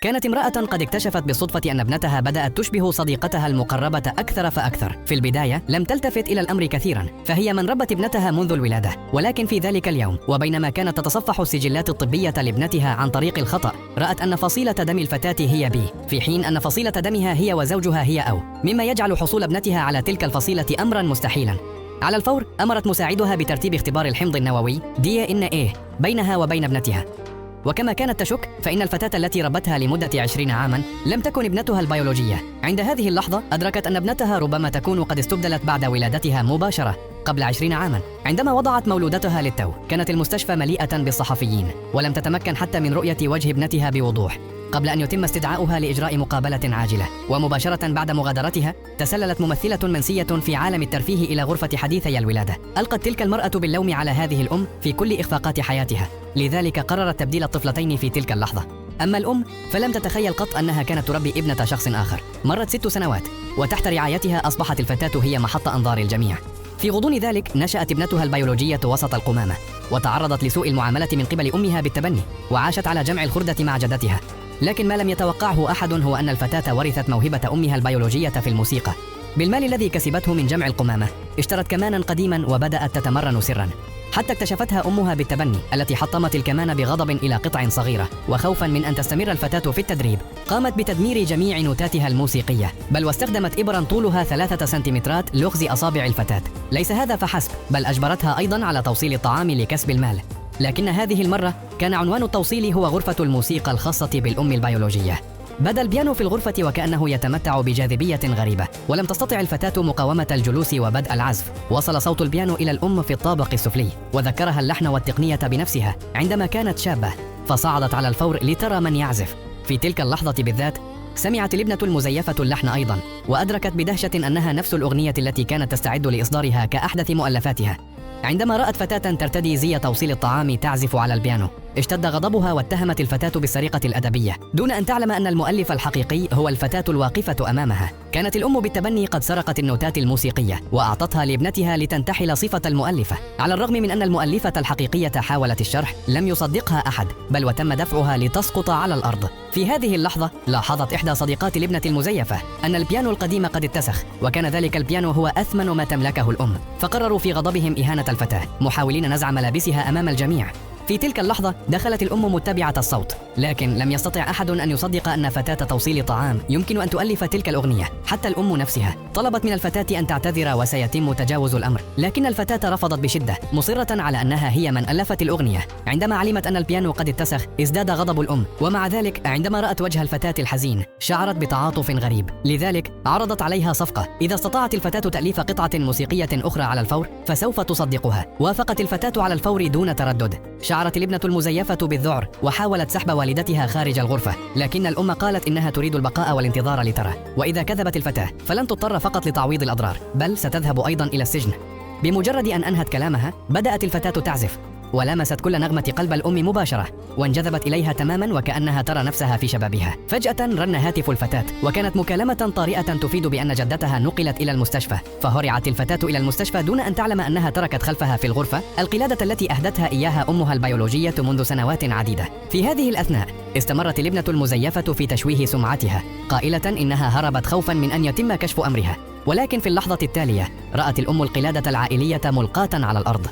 كانت امرأة قد اكتشفت بالصدفة أن ابنتها بدأت تشبه صديقتها المقربة أكثر فأكثر. في البداية لم تلتفت إلى الأمر كثيرا، فهي من ربت ابنتها منذ الولادة. ولكن في ذلك اليوم، وبينما كانت تتصفح السجلات الطبية لابنتها عن طريق الخطأ، رأت أن فصيلة دم الفتاة هي B، في حين أن فصيلة دمها هي وزوجها هي O، مما يجعل حصول ابنتها على تلك الفصيلة أمرا مستحيلا. على الفور أمرت مساعدها بترتيب اختبار الحمض النووي DNA بينها وبين ابنتها. وكما كانت تشك، فإن الفتاة التي ربتها لمدة 20 عاماً لم تكن ابنتها البيولوجية. عند هذه اللحظة أدركت أن ابنتها ربما تكون قد استبدلت بعد ولادتها مباشرة قبل 20 عاماً. عندما وضعت مولودتها للتو، كانت المستشفى مليئة بالصحفيين، ولم تتمكن حتى من رؤية وجه ابنتها بوضوح، قبل أن يتم استدعاؤها لإجراء مقابلة عاجلة. ومباشرة بعد مغادرتها، تسللت ممثلة منسية في عالم الترفيه إلى غرفة حديثي الولادة. ألقت تلك المرأة باللوم على هذه الأم في كل إخفاقات حياتها، لذلك قررت تبديل الطفلتين في تلك اللحظة. أما الأم فلم تتخيل قط أنها كانت تربي ابنة شخص آخر. مرت 6 سنوات، وتحت رعايتها أصبحت الفتاة هي محط أنظار الجميع. في غضون ذلك نشأت ابنتها البيولوجية وسط القمامة، وتعرضت لسوء المعاملة من قبل أمها بالتبني، وعاشت على جمع الخردة مع جدتها. لكن ما لم يتوقعه أحد هو أن الفتاة ورثت موهبة أمها البيولوجية في الموسيقى. بالمال الذي كسبته من جمع القمامة، اشترت كمانا قديما وبدأت تتمرن سرا، حتى اكتشفتها أمها بالتبني، التي حطمت الكمان بغضب إلى قطع صغيرة. وخوفا من أن تستمر الفتاة في التدريب، قامت بتدمير جميع نوتاتها الموسيقية، بل واستخدمت إبرا طولها 3 سنتيمترات لغز أصابع الفتاة. ليس هذا فحسب، بل أجبرتها أيضا على توصيل الطعام لكسب المال. لكن هذه المرة كان عنوان التوصيل هو غرفة الموسيقى الخاصة بالأم البيولوجية. بدا البيانو في الغرفة وكأنه يتمتع بجاذبية غريبة، ولم تستطع الفتاة مقاومة الجلوس وبدء العزف. وصل صوت البيانو إلى الأم في الطابق السفلي، وذكرها اللحن والتقنية بنفسها عندما كانت شابة، فصعدت على الفور لترى من يعزف. في تلك اللحظة بالذات سمعت الابنة المزيفة اللحن أيضا، وأدركت بدهشة أنها نفس الأغنية التي كانت تستعد لإصدارها كأحدث مؤلفاتها. عندما رأت فتاة ترتدي زي توصيل الطعام تعزف على البيانو، اشتد غضبها واتهمت الفتاة بالسرقة الأدبية، دون أن تعلم أن المؤلف الحقيقي هو الفتاة الواقفة أمامها. كانت الأم بالتبني قد سرقت النوتات الموسيقية وأعطتها لابنتها لتنتحل صفة المؤلفة. على الرغم من أن المؤلفة الحقيقية حاولت الشرح، لم يصدقها أحد، بل وتم دفعها لتسقط على الأرض. في هذه اللحظة لاحظت إحدى صديقات الابنة المزيفة أن البيانو القديم قد اتسخ، وكان ذلك البيانو هو أثمن ما تملكه الأم. فقرروا في غضبهم إهانة الفتاة، محاولين نزع ملابسها أمام الجميع. في تلك اللحظة دخلت الأم متبعة الصوت، لكن لم يستطع أحد أن يصدق أن فتاة توصيل طعام يمكن أن تؤلف تلك الأغنية. حتى الأم نفسها طلبت من الفتاة أن تعتذر وسيتم تجاوز الأمر، لكن الفتاة رفضت بشدة، مصرة على أنها هي من ألفت الأغنية. عندما علمت أن البيانو قد اتسخ ازداد غضب الأم، ومع ذلك عندما رأت وجه الفتاة الحزين شعرت بتعاطف غريب، لذلك عرضت عليها صفقة: إذا استطاعت الفتاة تأليف قطعة موسيقية أخرى على الفور فسوف تصدقها. وافقت الفتاة على الفور دون تردد. شعرت الابنة المزيفة بالذعر وحاولت سحب والدتها خارج الغرفة، لكن الأم قالت إنها تريد البقاء والانتظار لترى، وإذا كذبت الفتاة فلن تضطر فقط لتعويض الأضرار، بل ستذهب أيضا إلى السجن. بمجرد أن أنهت كلامها بدأت الفتاة تعزف، ولمست كل نغمة قلب الأم مباشرة، وانجذبت إليها تماما وكأنها ترى نفسها في شبابها. فجأة رن هاتف الفتاة، وكانت مكالمة طارئة تفيد بأن جدتها نقلت إلى المستشفى. فهرعت الفتاة إلى المستشفى دون أن تعلم أنها تركت خلفها في الغرفة القلادة التي أهدتها إياها أمها البيولوجية منذ سنوات عديدة. في هذه الأثناء استمرت الابنة المزيفة في تشويه سمعتها، قائلة إنها هربت خوفا من أن يتم كشف أمرها. ولكن في اللحظة التالية رأت الأم القلادة العائلية ملقاة على الأرض.